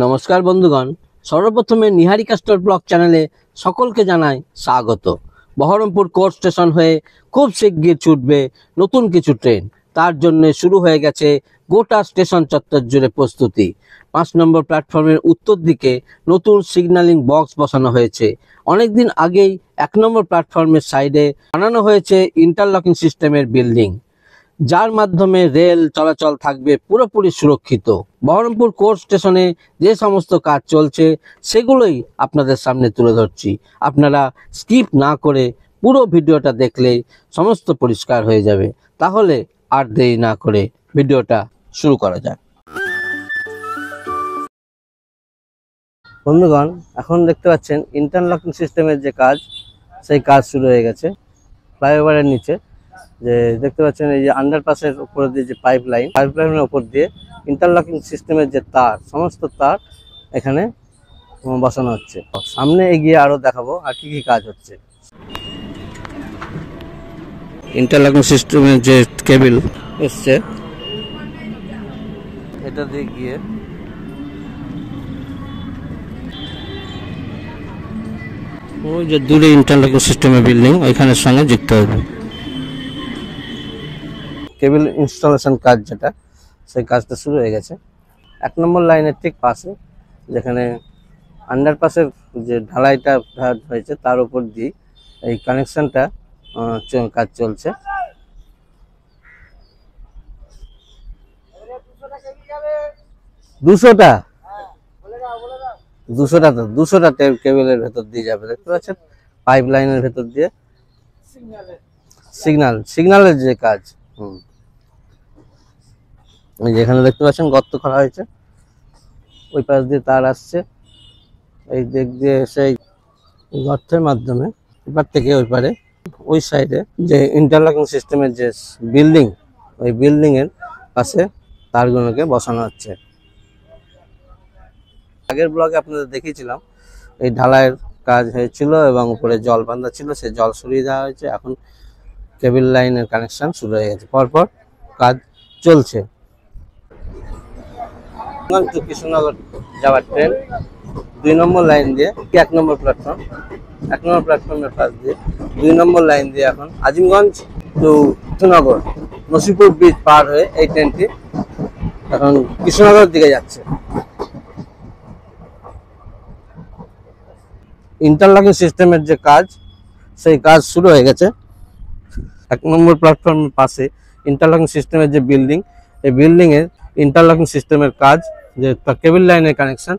নমস্কার বন্ধুগণ, সর্বপ্রথমে নিহারিকা স্টোর ব্লগ চ্যানেলে সকলকে জানাই স্বাগত। বহরমপুর কোর্ট স্টেশন হয়ে খুব শিগগির ছুটবে নতুন কিছু ট্রেন। তার জন্য শুরু হয়ে গেছে গোটা স্টেশন চত্বর জুড়ে প্রস্তুতি। 5 নম্বর প্ল্যাটফর্মের উত্তর দিকে নতুন সিগন্যালিং বক্স বসানো হয়েছে। অনেকদিন আগেই 1 নম্বর প্ল্যাটফর্মের সাইডে বানানো হয়েছে ইন্টারলকিং সিস্টেমের বিল্ডিং, যার মাধ্যমে রেল চলাচল থাকবে পুরোপুরি সুরক্ষিত। বহরমপুর কোর্ট স্টেশনে যে সমস্ত কাজ চলছে সেগুলোই আপনাদের সামনে তুলে ধরছি। আপনারা স্কিপ না করে পুরো ভিডিওটা দেখলেই সমস্ত পরিষ্কার হয়ে যাবে। তাহলে আর দেরি না করে ভিডিওটা শুরু করা যাক। বন্ধুগণ, এখন দেখতে পাচ্ছেন ইন্টারলকিং সিস্টেমের যে কাজ, সেই কাজ শুরু হয়ে গেছে। ফ্লাইওভারের নিচে যে দেখতে পাচ্ছেন, এই যে আন্ডারপাসের উপরে দিয়ে যে পাইপলাইনের উপর দিয়ে ইন্টারলকিং সিস্টেমের যে তার, সমস্ত তার এখানে বসানো হচ্ছে। সামনে এগিয়ে আরো দেখাবো আর কি কি কাজ হচ্ছে। ইন্টারলকিং সিস্টেমের যে কেবল এসছে, এটা দিয়ে গিয়ে ওই যে দূরে ইন্টারলকিং সিস্টেমের বিল্ডিং, ওইখানের সঙ্গে যুক্ত হবে। কেবল ইনস্টলেশন কাজ যেটা, সেই কাজটা শুরু হয়ে গেছে 1 নম্বর লাইনের ঠিক পাশে, যেখানে আন্ডারপাসের যে ঢালাইটা হয়েছে তার উপর দিয়ে এই কানেকশনটা কাজ চলছে। দুশোটা কেবলের ভেতর দিয়ে যাবে। দেখতে পাচ্ছেন পাইপ লাইনের ভেতর দিয়ে সিগন্যালের যে কাজ। যেখানে দেখতে পাচ্ছেন গর্ত করা হয়েছে, ওই পাশ দিয়ে তার আসছে, এই দিক দিয়ে সেই গর্তের মাধ্যমে এপার থেকে ওই পারে, ওই সাইডে যে ইন্টারলকিং সিস্টেমের যে বিল্ডিং, ওই বিল্ডিং এর পাশে তারগুলোকে বসানো হচ্ছে। আগের ব্লগে আপনাদের দেখিয়েছিলাম এই ঢালাইয়ের কাজ হয়েছিল এবং উপরে জল বাঁধা ছিল, সেই জল সরিয়ে দেওয়া হয়েছে। এখন কেবল লাইনের কানেকশন শুরু হয়ে গেছে, পরপর কাজ চলছে। কৃষ্ণনগর যাওয়ার ট্রেন 2 নম্বর লাইন দিয়ে 1 নম্বর প্ল্যাটফর্মের পাশ দিয়ে 2 নম্বর লাইন দিয়ে এখন আজিমগঞ্জ টু কৃষ্ণনগর নসিপুর ব্রিজ পার হয়ে এই ট্রেনটি এখন কৃষ্ণনগরের দিকে যাচ্ছে। ইন্টারলকিং সিস্টেমের যে কাজ, সেই কাজ শুরু হয়ে গেছে। 1 নম্বর প্ল্যাটফর্মের পাশে ইন্টারলকিং সিস্টেমের যে বিল্ডিং, এই বিল্ডিং এর ইন্টারলকিং সিস্টেমের কাজ, যে কেবল লাইনের কানেকশন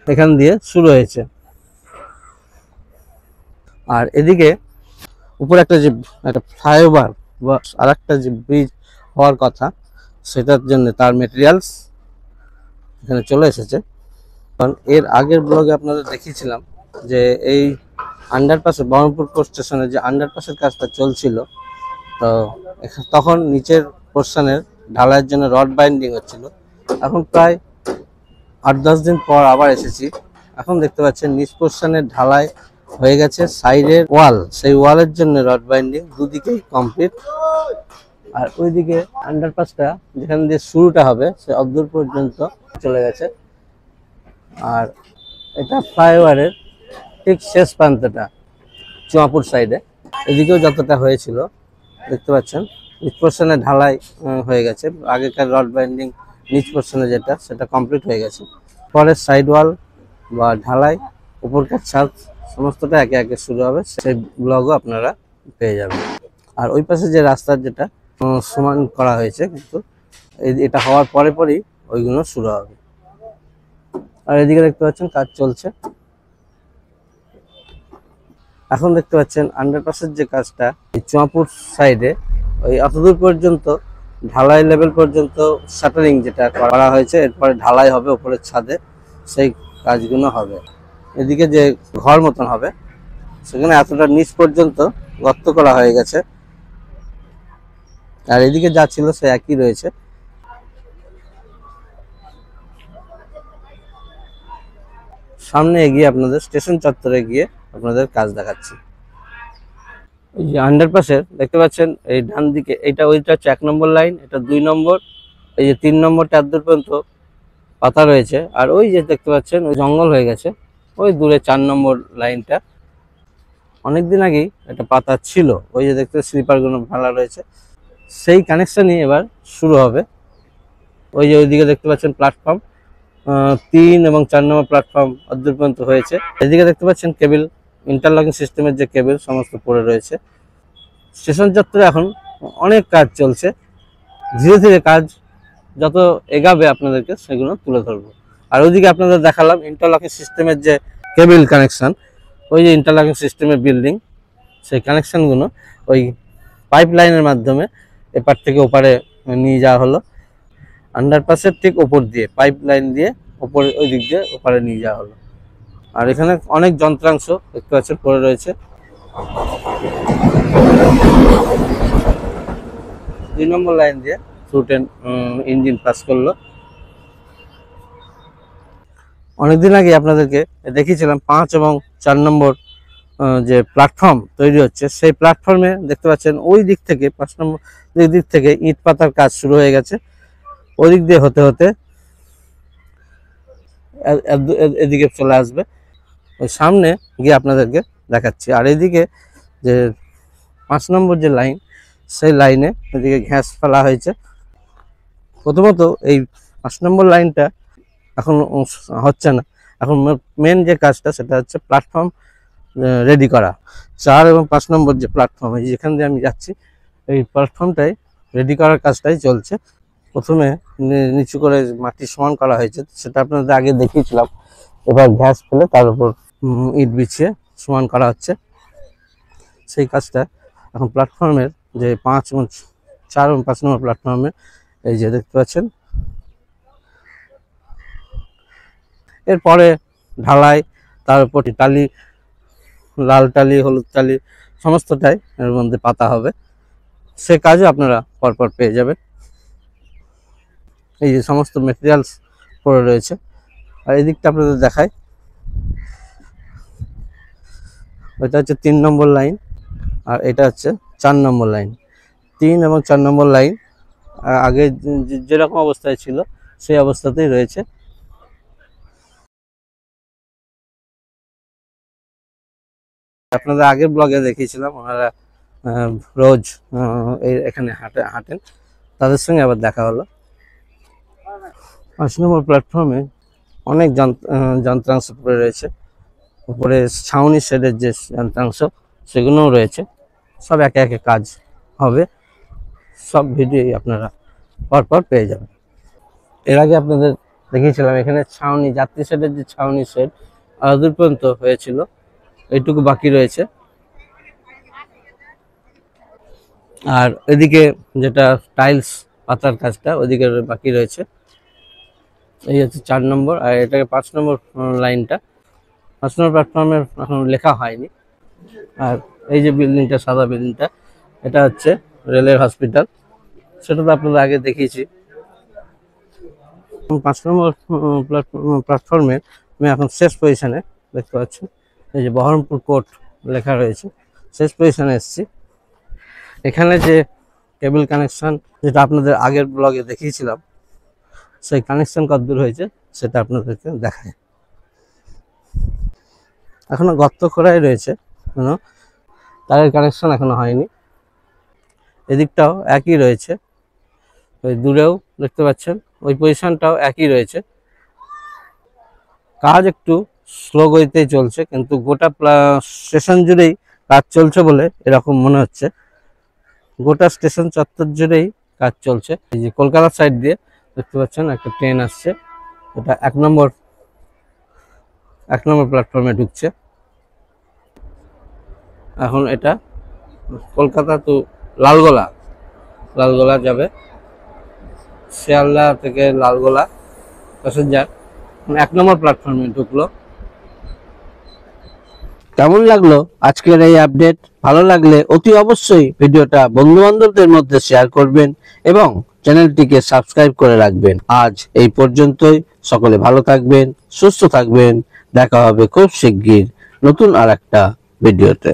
এখান দিয়ে শুরু হয়েছে। আর এদিকে উপরে একটা ফ্লাইওভার বা আর একটা যে ব্রিজ হওয়ার কথা, সেটার জন্য তার মেটেরিয়ালস এখানে চলে এসেছে। কারণ এর আগের ব্লগে আপনাদের দেখিয়েছিলাম যে এই আন্ডারপাসে, বহরমপুর কোর্ট স্টেশনে যে আন্ডারপাসের কাজটা চলছিল, তো তখন নিচের পোর্শনের ঢালাইয়ের জন্য রড বাইন্ডিং হচ্ছিল। এখন প্রায় 8-10 দিন পর আবার এসেছি। এখন দেখতে পাচ্ছেন নিচ পোর্শনের ঢালাই হয়ে গেছে, সাইডের ওয়াল, সেই ওয়ালের জন্য রড বাইন্ডিং দুদিকেই কমপ্লিট। আর ওইদিকে আন্ডারপাসটা যেখান দিয়ে শুরুটা হবে, সে অদূর পর্যন্ত চলে গেছে। আর এটা ফ্লাইওভারের ঠিক শেষ প্রান্তটা চুয়াপুর সাইডে, এদিকেও যতটা হয়েছিল দেখতে পাচ্ছেন নিচ পোর্শনে ঢালাই হয়ে গেছে। আগেকার রড বাইন্ডিং নিচ পোর্শনে যেটা, সেটা কমপ্লিট হয়ে গেছে। পরের সাইড ওয়াল বা ঢালাই, উপরকার ছাদ, সমস্তটা একে একে শুরু হবে। সেই ব্লগও আপনারা পেয়ে যাবেন। আর ওই পাশে যে রাস্তার যেটা সমান করা হয়েছে, কিন্তু এটা হওয়ার পরেই ওইগুলো শুরু হবে। আর এদিকে দেখতে পাচ্ছেন কাজ চলছে। এখন দেখতে পাচ্ছেন আন্ডারপাসের যে কাজটা, এই চুয়াপুর সাইডে ওই অতদূর পর্যন্ত ঢালাই লেভেল পর্যন্ত শাটারিং যেটা করা হয়েছে, এরপরে ঢালাই হবে উপরের ছাদে, সেই কাজগুলো হবে। এদিকে যে ঘর মতন হবে, সেখানে এতটা নিচ পর্যন্ত গর্ত করা হয়ে গেছে। আর এদিকে যা ছিল সে একই রয়েছে। সামনে এগিয়ে আপনাদের স্টেশন চত্বরে গিয়ে আপনাদের কাজ দেখাচ্ছি। এই যে আন্ডারপাসের দেখতে পাচ্ছেন এই ডান দিকে, ওইটা হচ্ছে 1 নম্বর লাইন, এটা 2 নম্বর, এই যে 3 নম্বরটা এতদূর পর্যন্ত পাতা রয়েছে। আর ওই যে দেখতে পাচ্ছেন ওই জঙ্গল হয়ে গেছে, ওই দূরে 4 নম্বর লাইনটা অনেকদিন আগেই একটা পাতা ছিল, ওই যে দেখতে স্লিপারগুলো ভালো রয়েছে, সেই কানেকশনই এবার শুরু হবে। ওই যে ওইদিকে দেখতে পাচ্ছেন প্ল্যাটফর্ম 3 এবং 4 নম্বর প্ল্যাটফর্ম অদূর পর্যন্ত হয়েছে। এদিকে দেখতে পাচ্ছেন কেবল, ইন্টারলকিং সিস্টেমের যে কেবল সমস্ত পড়ে রয়েছে। স্টেশন চত্বরে এখন অনেক কাজ চলছে, ধীরে ধীরে কাজ যত এগাবে আপনাদেরকে সেগুলো তুলে ধরবো। আর ওইদিকে আপনাদের দেখালাম ইন্টারলকিং সিস্টেমের যে কেবল কানেকশন, ওই যে ইন্টারলকিং সিস্টেমের বিল্ডিং, সেই কানেকশনগুলো ওই পাইপ লাইনের মাধ্যমে এপার থেকে ওপারে নিয়ে যাওয়া হলো। আন্ডারপাসের ঠিক ওপর দিয়ে পাইপ লাইন দিয়ে ওপরে ওই দিক দিয়ে ওপারে নিয়ে যাওয়া হলো। আর এখানে অনেক যন্ত্রাংশ দেখতে পাচ্ছেন পড়ে রয়েছে। 2 নম্বর লাইন দিয়ে ট্রেন ইঞ্জিন পাস করলো। অনেকদিন আগে আপনাদেরকে দেখিয়েছিলাম 5 এবং 4 নম্বর যে প্ল্যাটফর্ম তৈরি হচ্ছে, সেই প্ল্যাটফর্মে দেখতে পাচ্ছেন ওই দিক থেকে 5 নম্বর দিক থেকে ইট পাতার কাজ শুরু হয়ে গেছে। ওই দিক দিয়ে হতে হতে এদিকে চলে আসবে। ওই সামনে গিয়ে আপনাদেরকে দেখাচ্ছি। আর এদিকে যে 5 নম্বর যে লাইন, সেই লাইনে এদিকে ঘ্যাস ফেলা হয়েছে। প্রথমত এই 5 নম্বর লাইনটা এখন হচ্ছে না, এখন মেন যে কাজটা সেটা হচ্ছে প্ল্যাটফর্ম রেডি করা। 4 এবং 5 নম্বর যে প্ল্যাটফর্ম, যেখান দিয়ে আমি যাচ্ছি, এই প্ল্যাটফর্মটাই রেডি করার কাজটাই চলছে। প্রথমে নিচু করে মাটি সমান করা হয়েছে, সেটা আপনাদের আগে দেখিয়েছিলাম। এবার ঘ্যাস ফেলে তার উপর ইট বিছিয়ে সমান করা হচ্ছে। সেই কাজটা এখন প্ল্যাটফর্মের যে 5 এবং 4 এবং 5 নম্বর প্ল্যাটফর্মে এই যে দেখতে পাচ্ছেন। এরপরে ঢালাই, তার উপর টালি, লাল টালি, হলুদ টালি সমস্তটাই এর মধ্যে পাতা হবে। সে কাজও আপনারা পরপর পেয়ে যাবেন। এই যে সমস্ত মেটেরিয়ালস পড়ে রয়েছে। আর এই দিকটা আপনাদের দেখায়, ওইটা হচ্ছে 3 নম্বর লাইন, আর এটা হচ্ছে 4 নম্বর লাইন। 3 এবং 4 নম্বর লাইন আগে যেরকম অবস্থায় ছিল সেই অবস্থাতেই রয়েছে। আপনাদের আগের ব্লগে দেখিয়েছিলাম, ওনারা রোজ এখানে হাঁটেন, তাদের সঙ্গে আবার দেখা হলো। 5 নম্বর প্ল্যাটফর্মে অনেক যন্ত্রাংশ পড়ে রয়েছে। উপরে ছাউনি শেডের যে যন্ত্রাংশ সেগুলোও রয়েছে। সব একে একে কাজ হবে, সব ভিডিও আপনারা পরপর পেয়ে যাবেন। এর আগে আপনাদের দেখিয়েছিলাম এখানে ছাউনি, যাত্রী শেডের যে ছাউনি শেড দূর পর্যন্ত হয়েছিল, এইটুকু বাকি রয়েছে। আর এদিকে যেটা টাইলস পাতার কাজটা ওইদিকে বাকি রয়েছে। এই হচ্ছে 4 নম্বর, আর এটাকে 5 নম্বর লাইনটা 5 নম্বর প্ল্যাটফর্মের এখন লেখা হয়নি। আর এই যে বিল্ডিংটা, সাদা বিল্ডিংটা, এটা হচ্ছে রেলের হসপিটাল, সেটা তো আপনাদের আগে দেখিয়েছি। 5 নম্বর প্ল্যাটফর্মে আমি এখন শেষ পজিশনে দেখতে পাচ্ছি, এই যে বহরমপুর কোর্ট লেখা রয়েছে, শেষ পজিশনে এসেছি। এখানে যে কেবল কানেকশন যেটা আপনাদের আগের ব্লগে দেখিয়েছিলাম, সেই কানেকশন কতদূর হয়েছে সেটা আপনাদেরকে দেখায়। এখনো গর্ত খোঁড়াই রয়েছে, কোনো তারের কানেকশন এখনো হয়নি। এদিকটাও একই রয়েছে, ওই দূরেও দেখতে পাচ্ছেন ওই পজিশনটাও একই রয়েছে। কাজ একটু স্লো গতিতেই চলছে, কিন্তু গোটা স্টেশন জুড়েই কাজ চলছে বলে এরকম মনে হচ্ছে। গোটা স্টেশন চত্বর জুড়েই কাজ চলছে। এই যে কলকাতার সাইড দিয়ে দেখতে পাচ্ছেন একটা ট্রেন আসছে, এটা 1 নম্বর প্ল্যাটফর্মে ঢুকছে। এখন এটা কলকাতা টু লালগোলা যাবে, শিয়ালদা থেকে লালগোলা প্যাসেঞ্জার 1 নম্বর প্ল্যাটফর্মে ঢুকলো। কেমন লাগলো আজকের এই আপডেট? ভালো লাগলে অতি অবশ্যই ভিডিওটা বন্ধু বান্ধবদের মধ্যে শেয়ার করবেন এবং চ্যানেলটিকে সাবস্ক্রাইব করে রাখবেন। আজ এই পর্যন্তই। সকলে ভালো থাকবেন, সুস্থ থাকবেন। দেখা হবে খুব শিগগির নতুন আরেকটা ভিডিওতে।